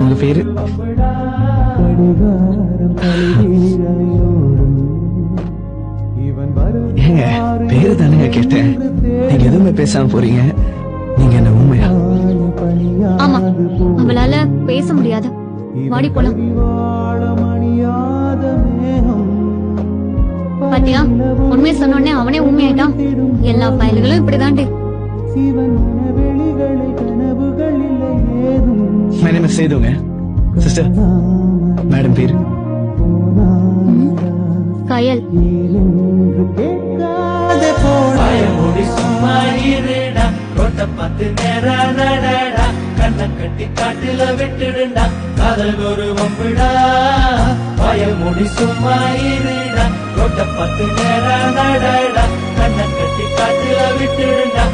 உங்க பேரு? ஏங்க பேரு தானுங்க கேட்டேன். நீங்க எதுவுமே பேசாம போறீங்க. நீங்க என்ன உண்மையா? ஆமா, அவளால பேச முடியாது. வாடி போலாம். பாத்தியா, உண்மையை சொன்னோடனே அவனே உண்மையாயிட்டான். எல்லா பயல்களும் இப்படிதாண்டி. My name is சேதுங்க. சிஸ்டர், மேடம் பேரு? கயல். கட்டி காட்டுல விட்டுடுண்டா காதல் ஒரு வம்புடா பயமுடி சும்மா இருடா ரொட்ட 10 நேரம் நடடா கண்ண கட்டி காட்டுல விட்டுடுண்டா